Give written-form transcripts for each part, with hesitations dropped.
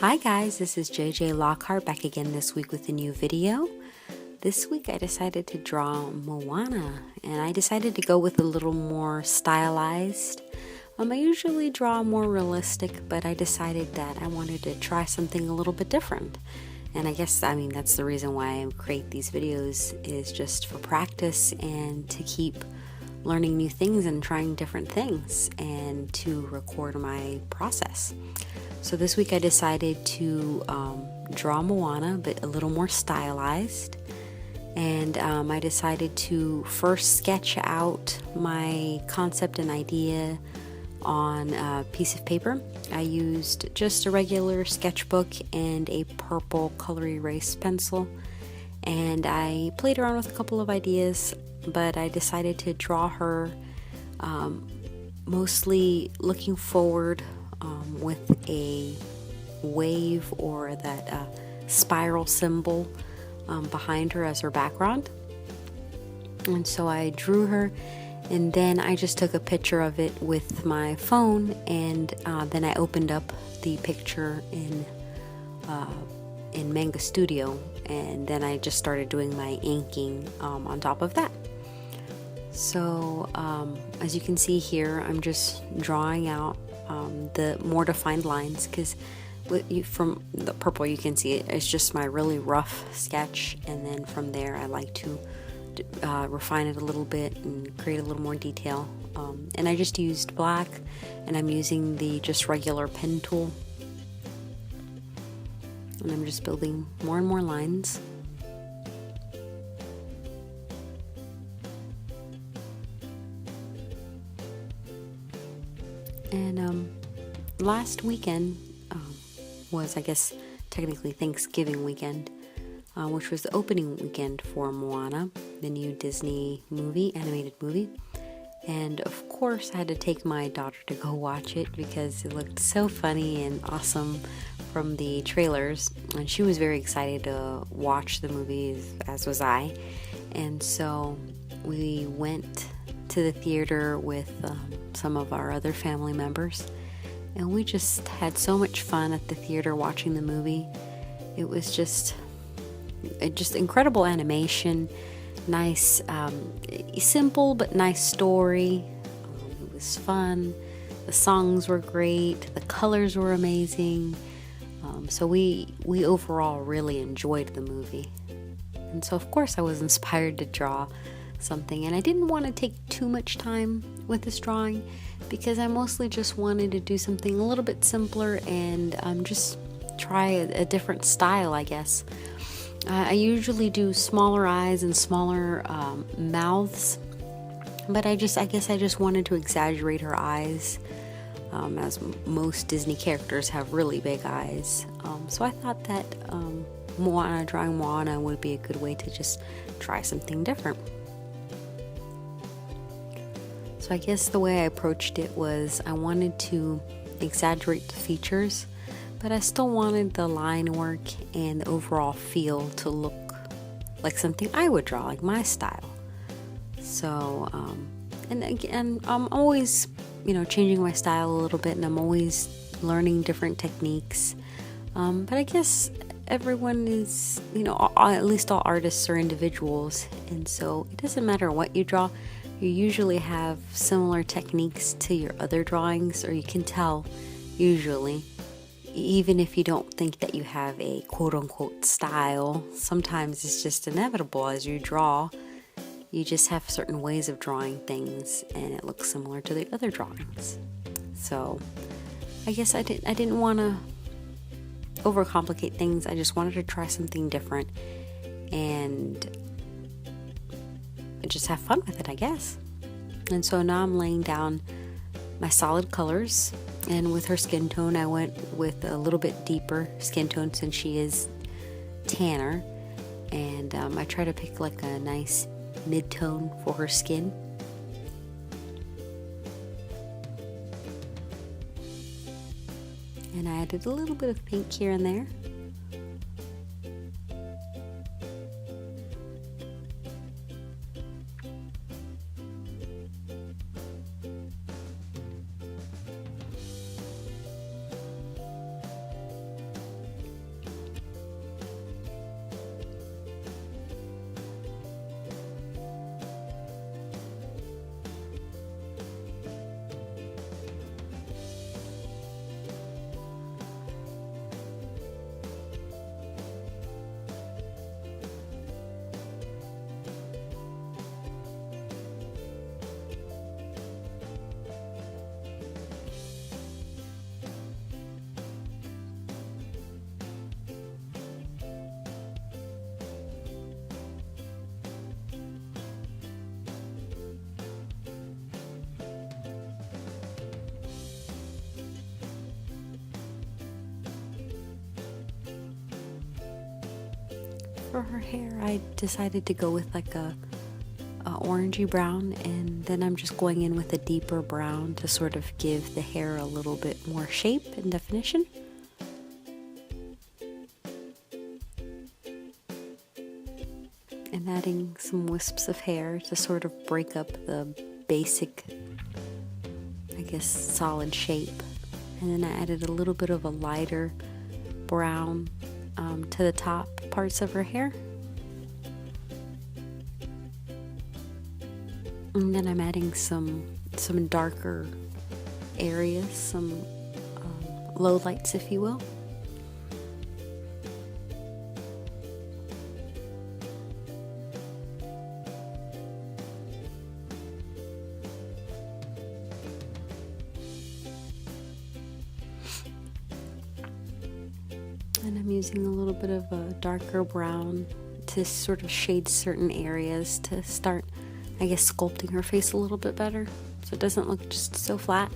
Hi guys, this is jjlockhART back again this week with a new video. This week I decided to draw Moana, and I decided to go with a little more stylized. I usually draw more realistic, but I decided that I wanted to try something a little bit different. And that's the reason why I create these videos, is just for practice and to keep learning new things and trying different things and to record my process. So this week I decided to draw Moana, but a little more stylized. And I decided to first sketch out my concept and idea on a piece of paper. I used just a regular sketchbook and a purple COL-ERASE pencil. And I played around with a couple of ideas, but I decided to draw her mostly looking forward with a wave or that spiral symbol behind her as her background. And so I drew her, and then I just took a picture of it with my phone, and then I opened up the picture in Manga Studio, and then I just started doing my inking on top of that. So as you can see here, I'm just drawing out the more defined lines, because from the purple you can see it's just my really rough sketch, and then from there I like to refine it a little bit and create a little more detail. And I just used black, and I'm using the just regular pen tool, and I'm just building more and more lines. And last weekend was, I guess, technically Thanksgiving weekend, which was the opening weekend for Moana, the new Disney animated movie. And of course I had to take my daughter to go watch it because it looked so funny and awesome from the trailers, and she was very excited to watch the movie, as was I. And so we went to the theater with some of our other family members, and we just had so much fun at the theater watching the movie. It was just incredible animation, nice, simple but nice story. It was fun. The songs were great. The colors were amazing. So we overall really enjoyed the movie. And so of course I was inspired to draw something, and I didn't want to take too much time with this drawing because I mostly just wanted to do something a little bit simpler and just try a different style, I guess. I usually do smaller eyes and smaller mouths, but I guess I just wanted to exaggerate her eyes, as most Disney characters have really big eyes. So I thought that drawing Moana would be a good way to just try something different. So I guess the way I approached it was I wanted to exaggerate the features, but I still wanted the line work and the overall feel to look like something I would draw, like my style. So, and again, I'm always, changing my style a little bit, and I'm always learning different techniques. But I guess everyone is, at least all artists are individuals, and so it doesn't matter what you draw. You usually have similar techniques to your other drawings, or you can tell usually, even if you don't think that you have a quote-unquote style. Sometimes it's just inevitable as you draw. You just have certain ways of drawing things, and it looks similar to the other drawings. So I guess I didn't want to overcomplicate things. I just wanted to try something different and just have fun with it, I guess. And so now I'm laying down my solid colors, and with her skin tone I went with a little bit deeper skin tone since she is tanner, and I try to pick like a nice mid-tone for her skin. And I added a little bit of pink here and there. for her hair, I decided to go with like a orangey brown, and then I'm just going in with a deeper brown to sort of give the hair a little bit more shape and definition. And adding some wisps of hair to sort of break up the basic, I guess, solid shape. And then I added a little bit of a lighter brown to the top parts of her hair. And then I'm adding some darker areas, some low lights, if you will. And I'm using a little bit of a darker brown to sort of shade certain areas to start, I guess, sculpting her face a little bit better so it doesn't look just so flat.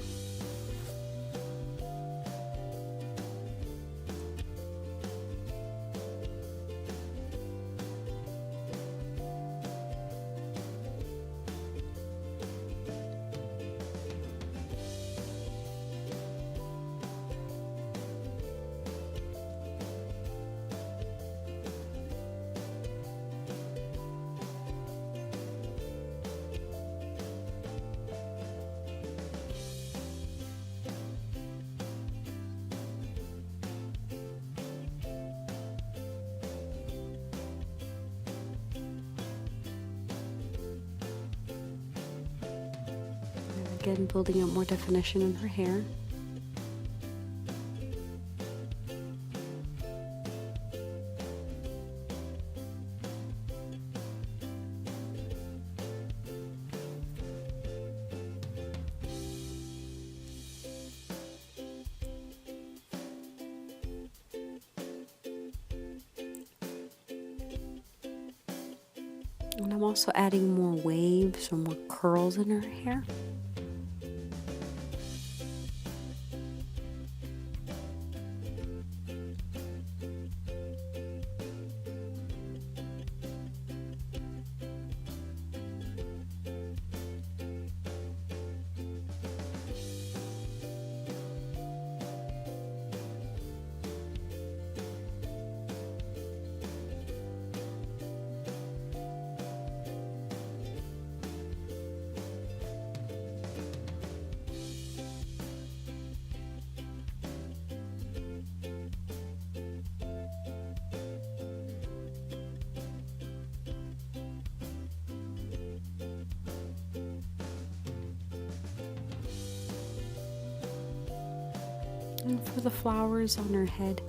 Again, building up more definition in her hair. And I'm also adding more waves or more curls in her hair. And for the flowers on her head,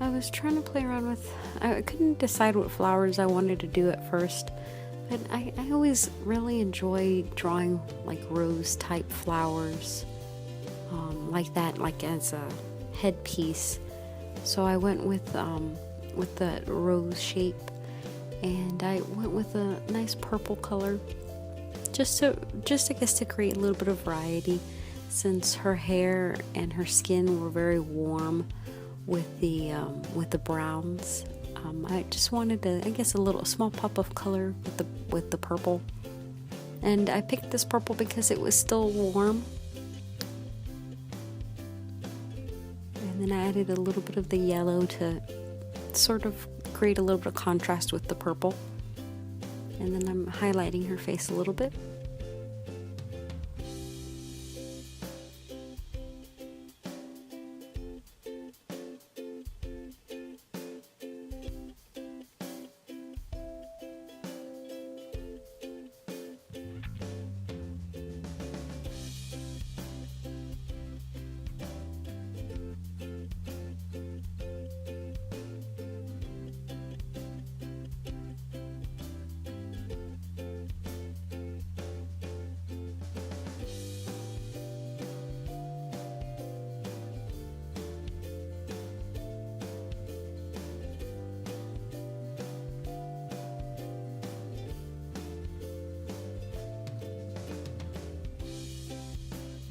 I was trying to play around with, I couldn't decide what flowers I wanted to do at first, but I always really enjoy drawing like rose type flowers like that, like as a headpiece. So I went with the rose shape, and I went with a nice purple color, just I guess to create a little bit of variety, since her hair and her skin were very warm with the browns. I just wanted to, I guess, a small pop of color with the purple. And I picked this purple because it was still warm. And then I added a little bit of the yellow to sort of create a little bit of contrast with the purple. And then I'm highlighting her face a little bit.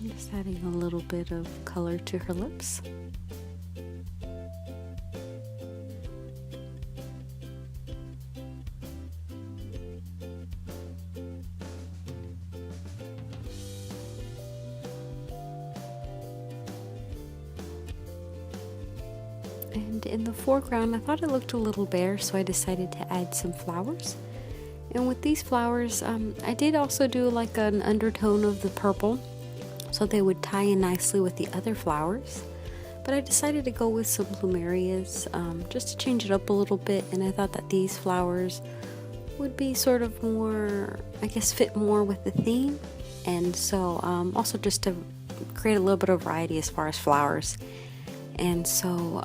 Just adding a little bit of color to her lips. And in the foreground, I thought it looked a little bare, so I decided to add some flowers. And with these flowers, I did also do like an undertone of the purple, so they would tie in nicely with the other flowers. But I decided to go with some plumerias, just to change it up a little bit, and I thought that these flowers would be sort of more, I guess, fit more with the theme. And so also just to create a little bit of variety as far as flowers. And so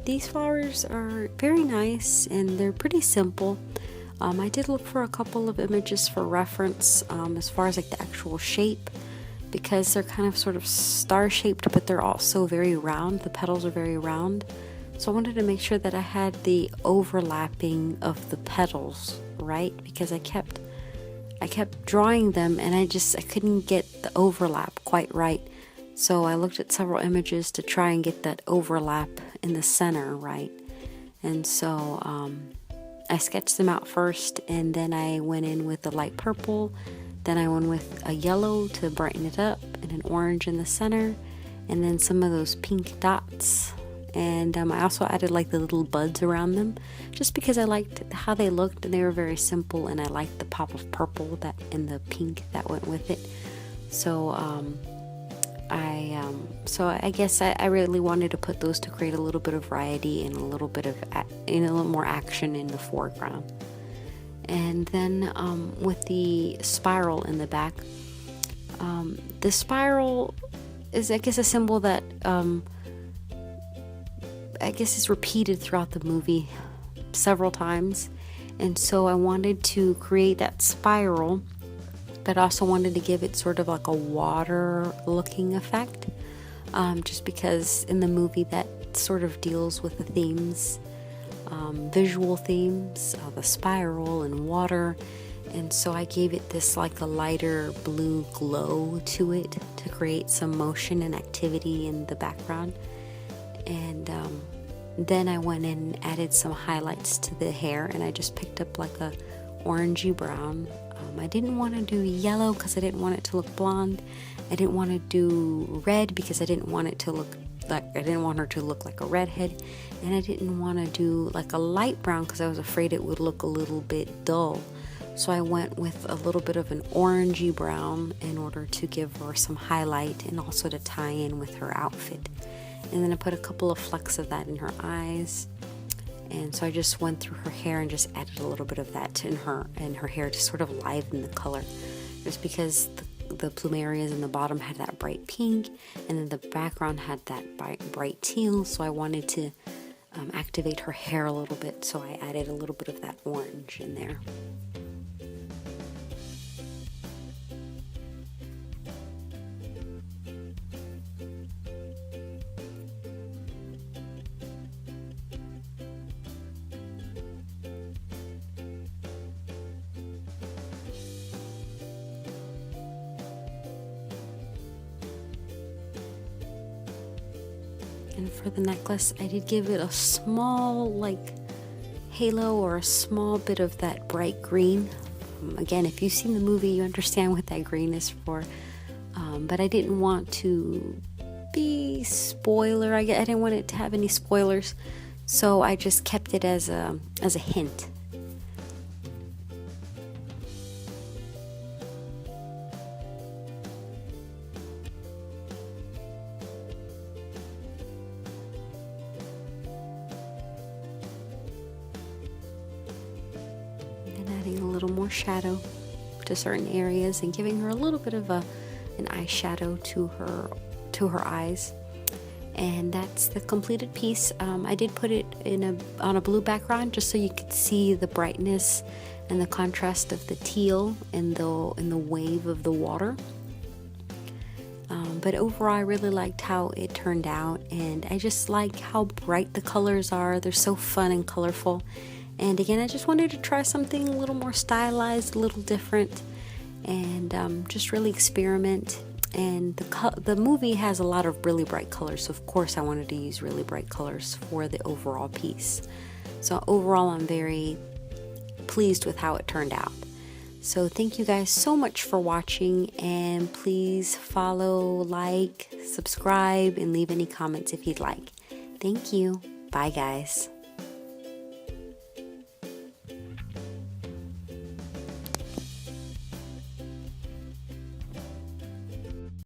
these flowers are very nice and they're pretty simple. I did look for a couple of images for reference as far as like the actual shape, because they're kind of sort of star shaped, but they're also very round. The petals are very round. So I wanted to make sure that I had the overlapping of the petals right, because I kept drawing them and I couldn't get the overlap quite right. So I looked at several images to try and get that overlap in the center right. And so I sketched them out first, and then I went in with the light purple, then I went with a yellow to brighten it up, and an orange in the center, and then some of those pink dots. And I also added like the little buds around them, just because I liked how they looked and they were very simple, and I liked the pop of purple that and the pink that went with it. So I guess I really wanted to put those to create a little bit of variety and a little bit of a little more action in the foreground. And then with the spiral in the back, the spiral is, I guess, a symbol that I guess is repeated throughout the movie several times. And so I wanted to create that spiral, but also wanted to give it sort of like a water looking effect, just because in the movie that sort of deals with the themes, visual themes, the spiral and water. And so I gave it this like a lighter blue glow to it to create some motion and activity in the background. And then I went in and added some highlights to the hair, and I just picked up like a orangey brown. I didn't want to do yellow because I didn't want it to look blonde. I didn't want to do red because I didn't want her to look like a redhead, and I didn't want to do like a light brown because I was afraid it would look a little bit dull. So I went with a little bit of an orangey brown in order to give her some highlight and also to tie in with her outfit. And then I put a couple of flecks of that in her eyes. And so I just went through her hair and just added a little bit of that in her hair to sort of liven the color. Just because the plumerias in the bottom had that bright pink, and then the background had that bright teal. So I wanted to activate her hair a little bit. So I added a little bit of that orange in there. And for the necklace, I did give it a small like halo or a small bit of that bright green. Again, if you've seen the movie, you understand what that green is for. But I didn't want to be spoiler. I didn't want it to have any spoilers, so I just kept it as a hint. Adding a little more shadow to certain areas and giving her a little bit of an eyeshadow to her eyes. And that's the completed piece. I did put it on a blue background just so you could see the brightness and the contrast of the teal in the wave of the water. But overall, I really liked how it turned out, and I just like how bright the colors are. They're so fun and colorful. And again, I just wanted to try something a little more stylized, a little different, and just really experiment. And the movie has a lot of really bright colors, so of course I wanted to use really bright colors for the overall piece. So overall, I'm very pleased with how it turned out. So thank you guys so much for watching, and please follow, like, subscribe, and leave any comments if you'd like. Thank you. Bye, guys.